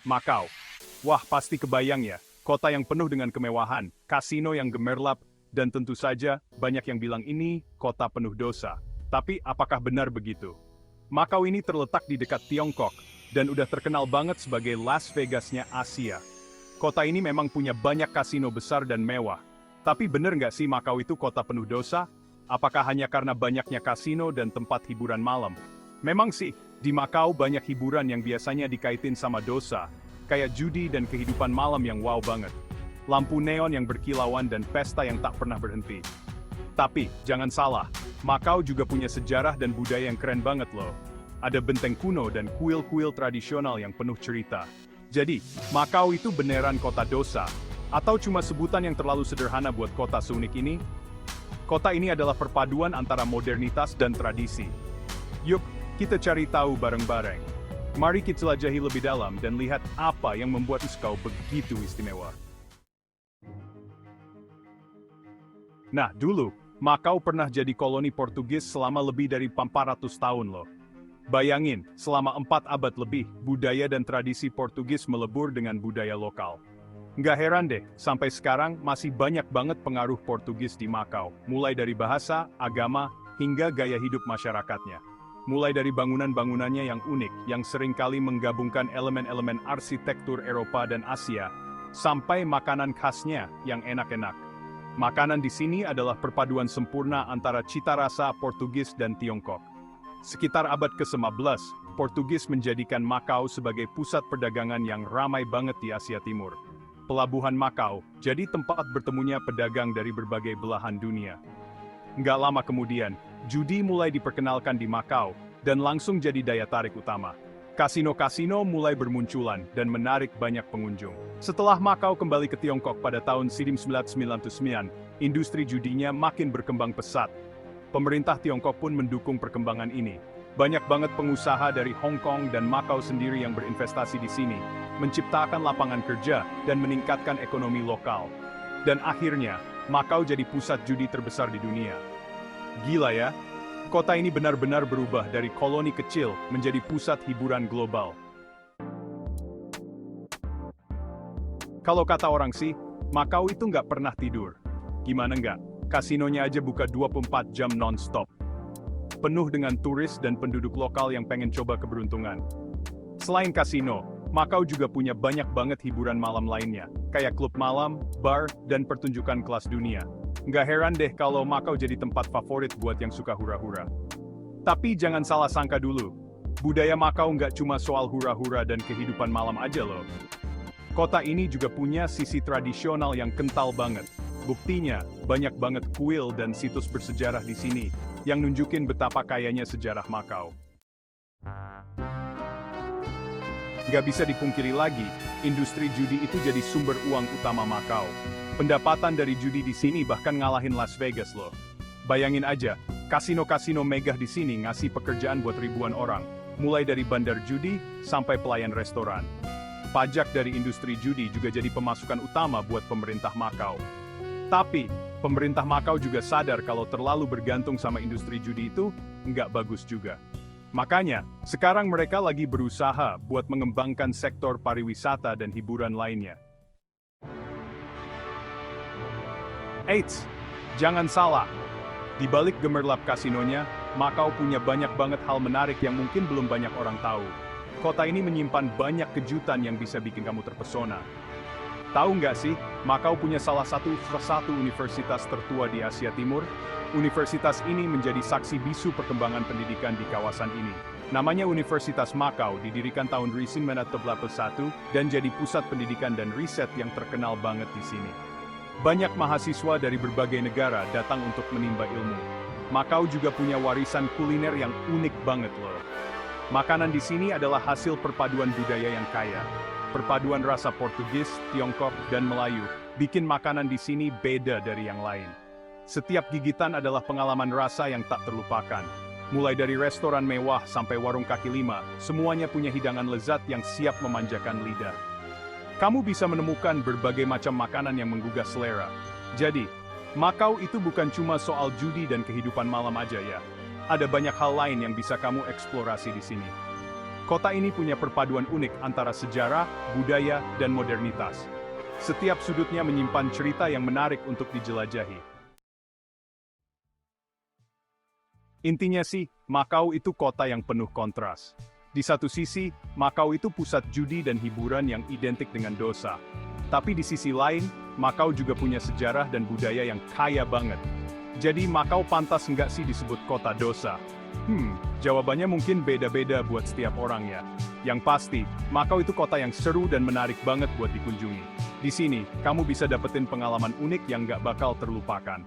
Makau. Wah, pasti kebayang ya, kota yang penuh dengan kemewahan, kasino yang gemerlap, dan tentu saja banyak yang bilang ini kota penuh dosa. Tapi apakah benar begitu? Makau ini terletak di dekat Tiongkok, dan udah terkenal banget sebagai Las Vegasnya Asia. Kota ini memang punya banyak kasino besar dan mewah. Tapi bener nggak sih Makau itu kota penuh dosa? Apakah hanya karena banyaknya kasino dan tempat hiburan malam? Memang sih, di Makau banyak hiburan yang biasanya dikaitin sama dosa, kayak judi dan kehidupan malam yang wow banget. Lampu neon yang berkilauan dan pesta yang tak pernah berhenti. Tapi, jangan salah, Makau juga punya sejarah dan budaya yang keren banget loh. Ada benteng kuno dan kuil-kuil tradisional yang penuh cerita. Jadi, Makau itu beneran kota dosa? Atau cuma sebutan yang terlalu sederhana buat kota seunik ini? Kota ini adalah perpaduan antara modernitas dan tradisi. Yuk, kita cari tahu bareng-bareng. Mari kita jelajahi lebih dalam dan lihat apa yang membuat Makau begitu istimewa. Nah, dulu, Makau pernah jadi koloni Portugis selama lebih dari 400 tahun loh. Bayangin, selama 4 abad lebih, budaya dan tradisi Portugis melebur dengan budaya lokal. Nggak heran deh, sampai sekarang masih banyak banget pengaruh Portugis di Makau, mulai dari bahasa, agama, hingga gaya hidup masyarakatnya. Mulai dari bangunan-bangunannya yang unik, yang seringkali menggabungkan elemen-elemen arsitektur Eropa dan Asia, sampai makanan khasnya yang enak-enak. Makanan di sini adalah perpaduan sempurna antara cita rasa Portugis dan Tiongkok. Sekitar abad ke-15, Portugis menjadikan Makau sebagai pusat perdagangan yang ramai banget di Asia Timur. Pelabuhan Makau jadi tempat bertemunya pedagang dari berbagai belahan dunia. Nggak lama kemudian, judi mulai diperkenalkan di Makau, dan langsung jadi daya tarik utama. Kasino-kasino mulai bermunculan dan menarik banyak pengunjung. Setelah Makau kembali ke Tiongkok pada tahun 1999, industri judinya makin berkembang pesat. Pemerintah Tiongkok pun mendukung perkembangan ini. Banyak banget pengusaha dari Hong Kong dan Makau sendiri yang berinvestasi di sini, menciptakan lapangan kerja dan meningkatkan ekonomi lokal. Dan akhirnya, Makau jadi pusat judi terbesar di dunia. Gila ya? Kota ini benar-benar berubah dari koloni kecil menjadi pusat hiburan global. Kalau kata orang sih, Makau itu nggak pernah tidur. Gimana nggak? Kasinonya aja buka 24 jam non-stop. Penuh dengan turis dan penduduk lokal yang pengen coba keberuntungan. Selain kasino, Makau juga punya banyak banget hiburan malam lainnya, kayak klub malam, bar, dan pertunjukan kelas dunia. Nggak heran deh kalau Makau jadi tempat favorit buat yang suka hura-hura. Tapi jangan salah sangka dulu, budaya Makau nggak cuma soal hura-hura dan kehidupan malam aja loh. Kota ini juga punya sisi tradisional yang kental banget. Buktinya, banyak banget kuil dan situs bersejarah di sini, yang nunjukin betapa kayanya sejarah Makau. Nggak bisa dipungkiri lagi, industri judi itu jadi sumber uang utama Makau. Pendapatan dari judi di sini bahkan ngalahin Las Vegas loh. Bayangin aja, kasino-kasino megah di sini ngasih pekerjaan buat ribuan orang, mulai dari bandar judi sampai pelayan restoran. Pajak dari industri judi juga jadi pemasukan utama buat pemerintah Makau. Tapi, pemerintah Makau juga sadar kalau terlalu bergantung sama industri judi itu nggak bagus juga. Makanya, sekarang mereka lagi berusaha buat mengembangkan sektor pariwisata dan hiburan lainnya. Eits, jangan salah. Di balik gemerlap kasinonya, Makau punya banyak banget hal menarik yang mungkin belum banyak orang tahu. Kota ini menyimpan banyak kejutan yang bisa bikin kamu terpesona. Tahu nggak sih, Makau punya salah satu universitas tertua di Asia Timur? Universitas ini menjadi saksi bisu perkembangan pendidikan di kawasan ini. Namanya Universitas Makau, didirikan tahun 1981 dan jadi pusat pendidikan dan riset yang terkenal banget di sini. Banyak mahasiswa dari berbagai negara datang untuk menimba ilmu. Makau juga punya warisan kuliner yang unik banget loh. Makanan di sini adalah hasil perpaduan budaya yang kaya. Perpaduan rasa Portugis, Tiongkok, dan Melayu bikin makanan di sini beda dari yang lain. Setiap gigitan adalah pengalaman rasa yang tak terlupakan. Mulai dari restoran mewah sampai warung kaki lima, semuanya punya hidangan lezat yang siap memanjakan lidah. Kamu bisa menemukan berbagai macam makanan yang menggugah selera. Jadi, Makau itu bukan cuma soal judi dan kehidupan malam aja ya. Ada banyak hal lain yang bisa kamu eksplorasi di sini. Kota ini punya perpaduan unik antara sejarah, budaya, dan modernitas. Setiap sudutnya menyimpan cerita yang menarik untuk dijelajahi. Intinya sih, Makau itu kota yang penuh kontras. Di satu sisi, Makau itu pusat judi dan hiburan yang identik dengan dosa. Tapi di sisi lain, Makau juga punya sejarah dan budaya yang kaya banget. Jadi Makau pantas nggak sih disebut kota dosa? Jawabannya mungkin beda-beda buat setiap orang ya. Yang pasti, Makau itu kota yang seru dan menarik banget buat dikunjungi. Di sini, kamu bisa dapetin pengalaman unik yang nggak bakal terlupakan.